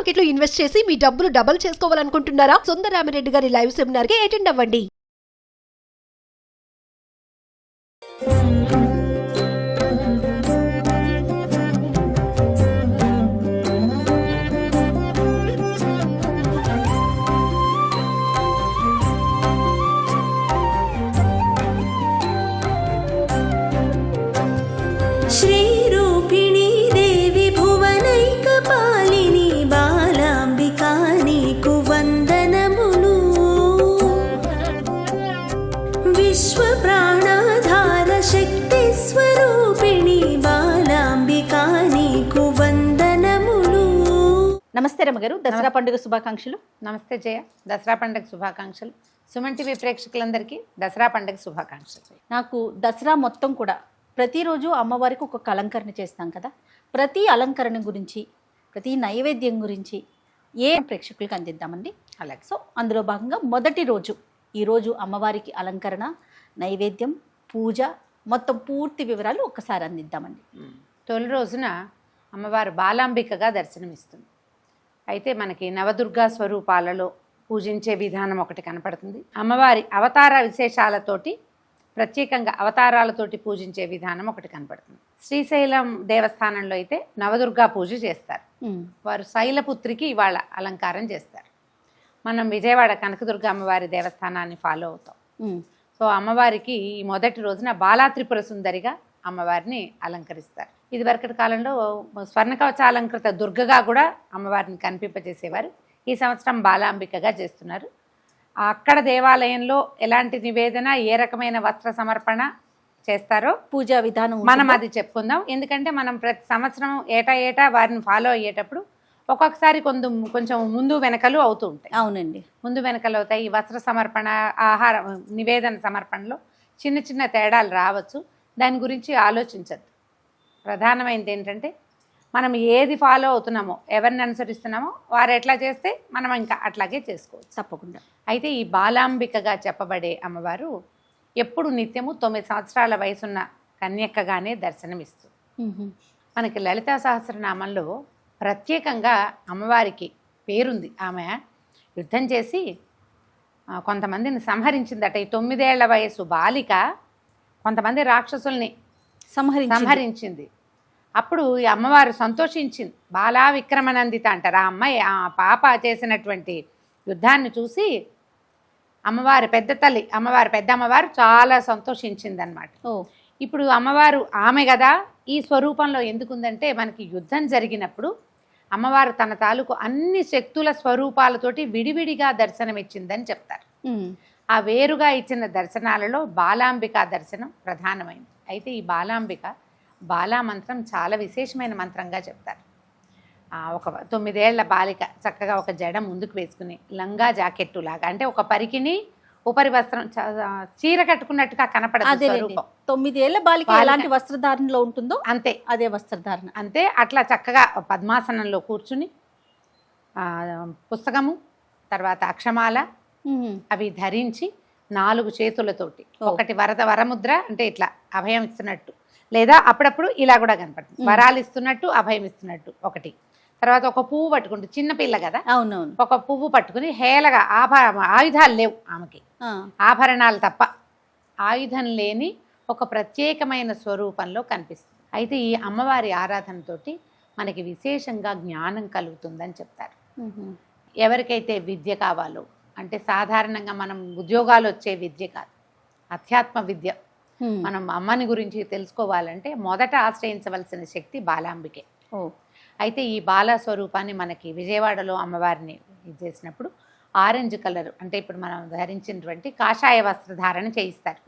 Market లో invest చేసి మీ డబ్బులు డబుల్ చేసుకోవాలనుకుంటున్నారా? సుందరరామిరెడ్డి గారి లైవ్ సెమినార్ కి అటెండ్ అవ్వండి. శ్రీరూపిణీ దేవి భువనైకపాలిని బాలాంబికా నీకు వందనములు. విశ్వ ప్రాణాధార శక్తి స్వరూపిణి బాలాంబికా నీకు వందనములు. నమస్తే రమ్మగారు, దసరా పండుగ శుభాకాంక్షలు. నమస్తే జయ, దసరా పండుగ శుభాకాంక్షలు. సుమన్ టీవీ ప్రేక్షకులందరికీ దసరా పండుగ శుభాకాంక్షలు. నాకు దసరా మొత్తం కూడా ప్రతిరోజు అమ్మవారికి ఒక అలంకరణ చేస్తాం కదా, ప్రతి అలంకరణ గురించి, ప్రతి నైవేద్యం గురించి ఏ ప్రేక్షకులకు అందిద్దామండి. అలాగే. సో అందులో భాగంగా మొదటి రోజు ఈరోజు అమ్మవారికి అలంకరణ, నైవేద్యం, పూజ మొత్తం పూర్తి వివరాలు ఒక్కసారి అందిద్దామండి. తొలి రోజున అమ్మవారు బాలాంబికగా దర్శనమిస్తుంది. అయితే మనకి నవదుర్గా స్వరూపాలలో పూజించే విధానం ఒకటి కనపడుతుంది. అమ్మవారి అవతార విశేషాలతోటి, ప్రత్యేకంగా అవతారాలతోటి పూజించే విధానం ఒకటి కనపడుతుంది. శ్రీశైలం దేవస్థానంలో అయితే నవదుర్గా పూజ చేస్తారు. వారు శైలపుత్రికి ఇవాళ అలంకారం చేస్తారు. మనం విజయవాడ కనకదుర్గ అమ్మవారి దేవస్థానాన్ని ఫాలో అవుతాం. సో అమ్మవారికి ఈ మొదటి రోజున బాలా త్రిపుర సుందరిగా అమ్మవారిని అలంకరిస్తారు. ఇది వరకటి కాలంలో స్వర్ణ కవచాలంకృత దుర్గగా కూడా అమ్మవారిని కనిపింపజేసేవారు. ఈ సంవత్సరం బాలాంబికగా చేస్తున్నారు. అక్కడ దేవాలయంలో ఎలాంటి నివేదన, ఏ రకమైన వస్త్ర సమర్పణ చేస్తారో పూజా విధానం మనం అది చెప్పుకుందాం. ఎందుకంటే మనం ప్రతి సంవత్సరం ఏటా వారిని ఫాలో అయ్యేటప్పుడు ఒక్కొక్కసారి కొంచెం ముందు వెనకలు అవుతూ ఉంటాయి. అవునండి, ముందు వెనకలు అవుతాయి. ఈ వస్త్ర సమర్పణ, ఆహార నివేదన సమర్పణలో చిన్న చిన్న తేడాలు రావచ్చు. దాని గురించి ఆలోచించద్దు. ప్రధానమైనది ఏంటంటే మనం ఏది ఫాలో అవుతున్నామో, ఎవరిని అనుసరిస్తున్నామో వారు ఎట్లా చేస్తే మనం ఇంకా అట్లాగే చేసుకోవచ్చు. తప్పకుండా. అయితే ఈ బాలాంబికగా చెప్పబడే అమ్మవారు ఎప్పుడు నిత్యము 9 సంవత్సరాల వయసున్న కన్యక్కగానే దర్శనమిస్తుంది. మనకి లలితా సహస్రనామంలో ప్రత్యేకంగా అమ్మవారికి పేరుంది. ఆమె యుద్ధం చేసి కొంతమందిని సంహరించిందట. ఈ 9 ఏళ్ల వయసు బాలిక కొంతమంది రాక్షసుల్ని సంహరించింది. అప్పుడు ఈ అమ్మవారు సంతోషించింది. బాలా విక్రమనందిత అంటారు. ఆ అమ్మాయి, ఆ పాప చేసినటువంటి యుద్ధాన్ని చూసి అమ్మవారి పెద్ద తల్లి, అమ్మవారి పెద్ద అమ్మవారు చాలా సంతోషించిందనమాట. ఇప్పుడు అమ్మవారు ఆమె కదా ఈ స్వరూపంలో ఎందుకుందంటే, మనకి యుద్ధం జరిగినప్పుడు అమ్మవారు తన తాలూకు అన్ని శక్తుల స్వరూపాలతోటి విడివిడిగా దర్శనమిచ్చిందని చెప్తారు. ఆ వేరుగా ఇచ్చిన దర్శనాలలో బాలాంబిక దర్శనం ప్రధానమైంది. అయితే ఈ బాలాంబిక బాలా మంత్రం చాలా విశేషమైన మంత్రంగా చెప్తారు. ఒక 9 ఏళ్ల బాలిక చక్కగా ఒక జడ ముందుకు వేసుకుని లంగా జాకెట్టు లాగా, అంటే ఒక పరికిని ఉపరి వస్త్రం చీర కట్టుకున్నట్టుగా కనపడదు స్వరూపం. 9 ఏళ్ల బాలిక ఎలాంటి వస్త్రధారణలో ఉంటుందో అంతే అదే వస్త్రధారణ. అంతే. అట్లా చక్కగా పద్మాసనంలో కూర్చుని పుస్తకము, తర్వాత అక్షమాల అవి ధరించి 4 చేతులతోటి, ఒకటి వరముద్ర అంటే ఇట్లా అభయం ఇస్తున్నట్టు, లేదా అప్పుడప్పుడు ఇలా కూడా కనపడుతుంది, వరాలు ఇస్తున్నట్టు అభయం ఇస్తున్నట్టు ఒకటి. తర్వాత ఒక పువ్వు పట్టుకుంటూ, చిన్నపిల్ల కదా, అవునవును, ఒక పువ్వు పట్టుకుని హేళగా ఆయుధాలు లేవు ఆమెకి, ఆభరణాలు తప్ప ఆయుధం లేని ఒక ప్రత్యేకమైన స్వరూపంలో కనిపిస్తుంది. అయితే ఈ అమ్మవారి ఆరాధనతోటి మనకి విశేషంగా జ్ఞానం కలుగుతుందని చెప్తారు. ఎవరికైతే విద్య కావాలో, అంటే సాధారణంగా మనం ఉద్యోగాలు వచ్చే విద్య కాదు, అధ్యాత్మ విద్య, మనం అమ్మని గురించి తెలుసుకోవాలంటే మొదట ఆశ్రయించవలసిన శక్తి బాలాంబికే. అయితే ఈ బాలా స్వరూపాన్ని మనకి విజయవాడలో అమ్మవారిని చేసినప్పుడు ఆరెంజ్ కలర్, అంటే ఇప్పుడు మనం ధరించినటువంటి కాషాయ వస్త్రధారణ చేయిస్తారు.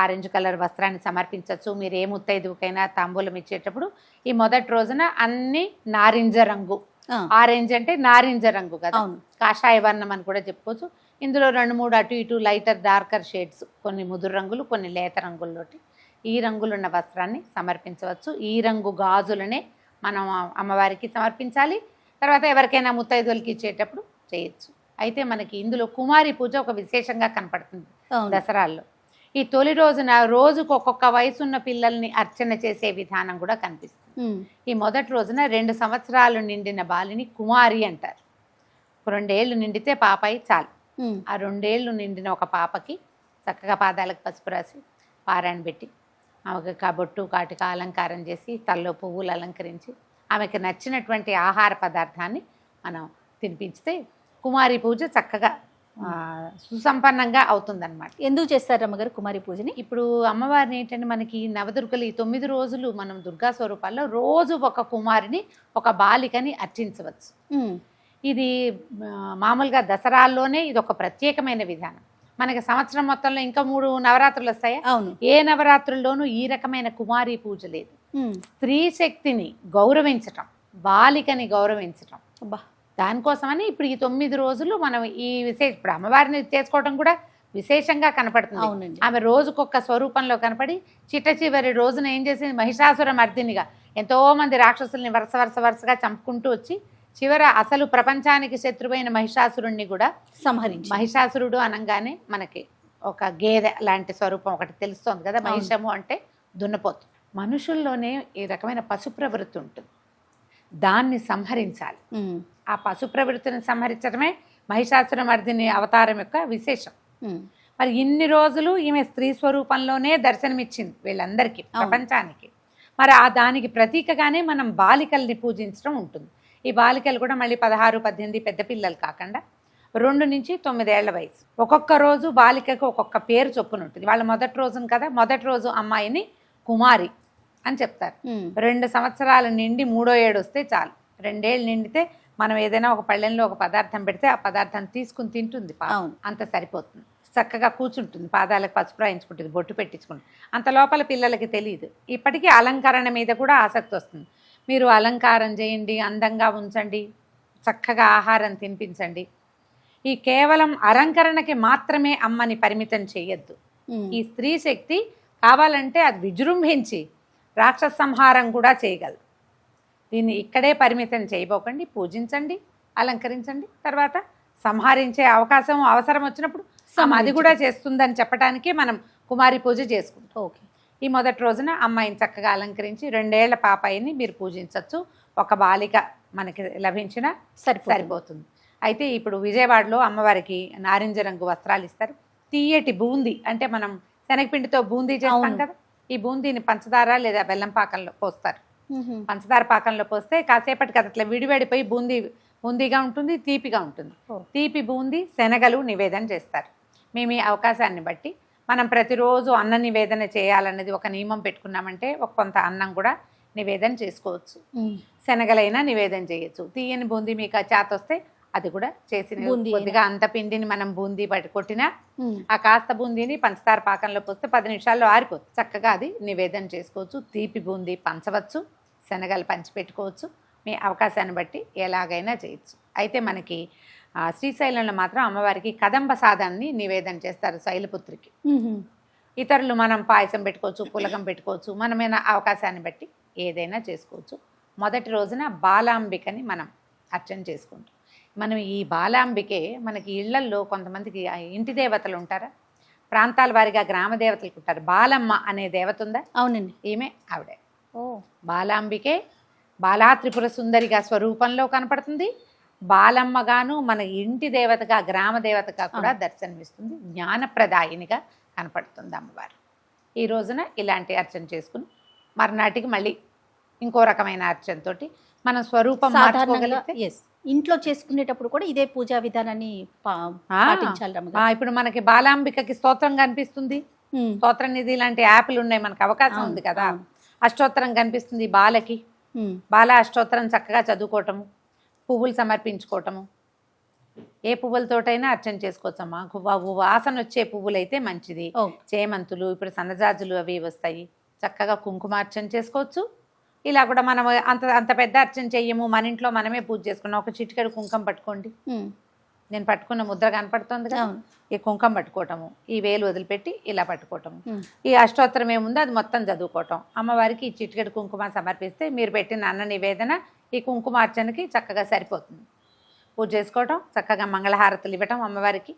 ఆరెంజ్ కలర్ వస్త్రాన్ని సమర్పించవచ్చు. మీరు ఏ ముత్తైదుకైనా తాంబూలం ఇచ్చేటప్పుడు ఈ మొదటి రోజున అన్ని నారింజ రంగు, ఆరెంజ్ అంటే నారింజ రంగు కదా, కాషాయ వర్ణం అని కూడా చెప్పుకోవచ్చు. ఇందులో 2-3 అటు ఇటు లైటర్ డార్కర్ షేడ్స్, కొన్ని ముదురు రంగులు, కొన్ని లేత రంగుల్లోటి ఈ రంగులున్న వస్త్రాన్ని సమర్పించవచ్చు. ఈ రంగు గాజులనే మనం అమ్మవారికి సమర్పించాలి. తర్వాత ఎవరికైనా ముత్తైదులకి ఇచ్చేటప్పుడు చేయొచ్చు. అయితే మనకి ఇందులో కుమారి పూజ ఒక విశేషంగా కనపడుతుంది దసరాల్లో. ఈ తొలి రోజున రోజుకు ఒక్కొక్క వయసున్న పిల్లల్ని అర్చన చేసే విధానం కూడా కనిపిస్తుంది. ఈ మొదటి రోజున 2 సంవత్సరాలు నిండిన బాలిని కుమారి అంటారు. 2 ఏళ్ళు నిండితే పాపాయి చాలు. ఆ 2 ఏళ్ళు నిండిన ఒక పాపకి చక్కగా పాదాలకు పసుపు రాసి పారాయణ పెట్టి ఆమెకు కాబొట్టు కాటిక అలంకారం చేసి తల్లో పువ్వులు అలంకరించి ఆమెకు నచ్చినటువంటి ఆహార పదార్థాన్ని మనం తినిపించితే కుమారి పూజ చక్కగా సుసంపన్నంగా అవుతుందన్నమాట. ఎందుకు చేస్తారు అమ్మగారు కుమారి పూజని? ఇప్పుడు అమ్మవారిని ఏంటంటే మనకి నవదుర్గలు ఈ 9 రోజులు మనం దుర్గా స్వరూపాల్లో రోజు ఒక కుమారిని ఒక బాలికని అర్చించవచ్చు. ఇది మామూలుగా దసరాల్లోనే ఇది ఒక ప్రత్యేకమైన విధానం. మనకి సంవత్సరం మొత్తంలో ఇంకా 3 నవరాత్రులు వస్తాయి. అవును. ఏ నవరాత్రుల్లోనూ ఈ రకమైన కుమారి పూజ లేదు. స్త్రీ శక్తిని గౌరవించటం, బాలికని గౌరవించటం, దానికోసమని ఇప్పుడు ఈ 9 రోజులు మనం ఈ ఇప్పుడు అమ్మవారిని చేసుకోవడం కూడా విశేషంగా కనపడుతుంది. ఆమె రోజుకొక స్వరూపంలో కనపడి చిట్ట చివరి రోజున ఏం చేసింది, మహిషాసుర మర్దినిగా ఎంతో మంది రాక్షసుల్ని వరుసగా చంపుకుంటూ వచ్చి చివర అసలు ప్రపంచానికి శత్రువైన మహిషాసురుణ్ణి కూడా సంహరించి. మహిషాసురుడు అనగానే మనకి ఒక గేదె లాంటి స్వరూపం ఒకటి తెలుస్తోంది కదా. మహిషము అంటే దున్నపోతు. మనుషుల్లోనే ఈ రకమైన పశు ప్రవృత్తి ఉంటుంది, దాన్ని సంహరించాలి. ఆ పశు ప్రవృత్తిని సంహరించడమే మహిషాసుర మర్దిని అవతారం యొక్క విశేషం. మరి ఇన్ని రోజులు ఈమె స్త్రీ స్వరూపంలోనే దర్శనమిచ్చింది వీళ్ళందరికీ, ప్రపంచానికి. మరి ఆ దానికి ప్రతీకగానే మనం బాలికల్ని పూజించడం ఉంటుంది. ఈ బాలికలు కూడా మళ్ళీ 16, 18 పెద్ద పిల్లలు కాకుండా 2 నుంచి 9 ఏళ్ల వయసు. ఒక్కొక్క రోజు బాలికకు ఒక్కొక్క పేరు చొప్పున ఉంటుంది. వాళ్ళ మొదటి రోజున కదా, మొదటి రోజు అమ్మాయిని కుమారి అని చెప్తారు. 2 సంవత్సరాల నిండి 3వ ఏడు వస్తే చాలు. 2 ఏళ్ళు నిండితే మనం ఏదైనా ఒక పళ్ళెంలో ఒక పదార్థం పెడితే ఆ పదార్థాన్ని తీసుకుని తింటుంది. అంత సరిపోతుంది. చక్కగా కూర్చుంటుంది, పాదాలకు పసుపు రాయించుకుంటుంది, బొట్టు పెట్టించుకుంటుంది. అంత లోపల పిల్లలకి తెలియదు. ఇప్పటికీ అలంకరణ మీద కూడా ఆసక్తి వస్తుంది. మీరు అలంకారం చేయండి, అందంగా ఉంచండి, చక్కగా ఆహారం తినిపించండి. ఈ కేవలం అలంకరణకి మాత్రమే అమ్మని పరిమితం చేయొద్దు. ఈ స్త్రీ శక్తి కావాలంటే అది విజృంభించి రాక్షస సంహారం కూడా చేయగలదు. దీన్ని ఇక్కడే పరిమితం చేయబోకండి, పూజించండి, అలంకరించండి. తర్వాత సంహరించే అవకాశం అవసరం వచ్చినప్పుడు అది కూడా చేస్తుందని చెప్పడానికి మనం కుమారి పూజ చేసుకుంటాం. ఓకే. ఈ మొదటి రోజున అమ్మాయిని చక్కగా అలంకరించి 2 ఏళ్ల పాపాయిని మీరు పూజించవచ్చు. ఒక బాలిక మనకి లభించిన సరిపోతుంది. అయితే ఇప్పుడు విజయవాడలో అమ్మవారికి నారింజ రంగు వస్త్రాలు ఇస్తారు. తీయటి బూందీ అంటే మనం శనగపిండితో బూందీ చేస్తాం కదా, ఈ బూందీని పంచదార లేదా బెల్లం పాకంలో పోస్తారు. పంచదార పాకంలో పోస్తే కాసేపటికి అది అట్లా విడివడిపోయి బూందీగా ఉంటుంది, తీపిగా ఉంటుంది. తీపి బూందీ శనగలు నివేదన చేస్తారు. మేము ఈ అవకాశాన్ని బట్టి మనం ప్రతిరోజు అన్న నివేదన చేయాలన్నది ఒక నియమం పెట్టుకున్నామంటే ఒక కొంత అన్నం కూడా నివేదన చేసుకోవచ్చు. శనగలైనా నివేదన చేయొచ్చు. తీయని బూందీ మీకు చేత వస్తే అది కూడా చేసిన కొద్దిగా అంత పిండిని మనం బూందీ కొట్టినా ఆ కాస్త బూందీని పంచదార పాకంలో పోస్తే 10 నిమిషాల్లో ఆరిపోతుంది. చక్కగా అది నివేదన చేసుకోవచ్చు. తీపి బూందీ పంచవచ్చు, శనగలు పంచిపెట్టుకోవచ్చు. మీ అవకాశాన్ని బట్టి ఎలాగైనా చేయొచ్చు. అయితే మనకి శ్రీశైలంలో మాత్రం అమ్మవారికి కదంబ సాదాన్ని నివేదన చేస్తారు, శైలపుత్రికి. ఇతరులు మనం పాయసం పెట్టుకోవచ్చు, పులగం పెట్టుకోవచ్చు, మనమైన అవకాశాన్ని బట్టి ఏదైనా చేసుకోవచ్చు. మొదటి రోజున బాలాంబికని మనం అర్చన చేసుకుంటాం. మనం ఈ బాలాంబికే మనకి ఇళ్లల్లో కొంతమందికి ఇంటి దేవతలు ఉంటారా, ప్రాంతాల వారిగా గ్రామ దేవతలు ఉంటారు. బాలమ్మ అనే దేవత ఉందా? అవునండి, ఈమె ఆవిడే. బాలాంబికే బాలా త్రిపుర సుందరిగా స్వరూపంలో కనపడుతుంది. బాలమ్మగాను మన ఇంటి దేవతగా గ్రామ దేవతగా కూడా దర్శనమిస్తుంది. జ్ఞానప్రదాయినిగా కనపడుతుంది అమ్మవారు. ఈ రోజున ఇలాంటి అర్చన చేసుకుని మర్నాటికి మళ్ళీ ఇంకో రకమైన అర్చనతోటి మన స్వరూపం మార్చుకోగలిగితే. ఇంట్లో చేసుకునేటప్పుడు కూడా ఇదే పూజా విధానాన్ని పాటించాలి. ఇప్పుడు మనకి బాలాంబికకి స్తోత్రం కనిపిస్తుంది, స్తోత్ర నిధి లాంటి యాప్లు ఉన్నాయి, మనకు అవకాశం ఉంది కదా. అష్టోత్తరం కనిపిస్తుంది బాలకి, బాల అష్టోత్తరం చక్కగా చదువుకోవటము, పువ్వులు సమర్పించుకోవటము. ఏ పువ్వులతోటైనా అర్చన చేసుకోవచ్చమ్మా. వాసన వచ్చే పువ్వులైతే మంచిది. చేమంతులు, ఇప్పుడు సన్నజాజులు అవి వస్తాయి. చక్కగా కుంకుమార్చన చేసుకోవచ్చు. ఇలా కూడా మనం అంత పెద్ద అర్చన చెయ్యము, మన ఇంట్లో మనమే పూజ చేసుకున్నాం. ఒక చిటికెడు కుంకం పట్టుకోండి. నేను పట్టుకున్న ముద్ర కనపడుతుంది కదా, ఈ కుంకం పట్టుకోవటము, ఈ వేలు వదిలిపెట్టి ఇలా పట్టుకోవటము. ఈ అష్టోత్తరం ఏముందో అది మొత్తం చదువుకోవటం. అమ్మవారికి ఈ చిటికెడు కుంకుమ సమర్పిస్తే మీరు పెట్టిన అన్న నివేదన ఈ కుంకుమార్చనకి చక్కగా సరిపోతుంది. పూజ చేసుకోవటం, చక్కగా మంగళహారతులు ఇవ్వటం అమ్మవారికి.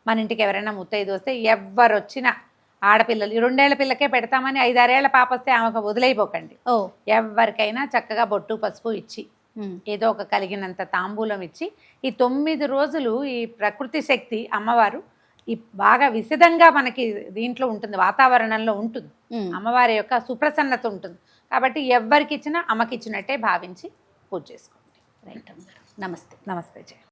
మన ఇంటికి ఎవరైనా ముత్తైదు వస్తే ఎవ్వరు వచ్చినా ఆడపిల్లలు ఈ 2 ఏళ్ల పిల్లకే పెడతామని 5-6 ఏళ్ల పాప వస్తే ఆమెకు వదిలేయిపోకండి. ఓ ఎవరికైనా చక్కగా బొట్టు పసుపు ఇచ్చి ఏదో ఒక కలిగినంత తాంబూలం ఇచ్చి ఈ 9 రోజులు ఈ ప్రకృతి శక్తి అమ్మవారు ఈ బాగా విశదంగా మనకి దీంట్లో ఉంటుంది, వాతావరణంలో ఉంటుంది. అమ్మవారి యొక్క సుప్రసన్నత ఉంటుంది. కాబట్టి ఎవరికి ఇచ్చినా అమ్మకి ఇచ్చినట్టే భావించి పూజ చేసుకోండి. రైట్ అమ్మగారు, నమస్తే. నమస్తే జయ.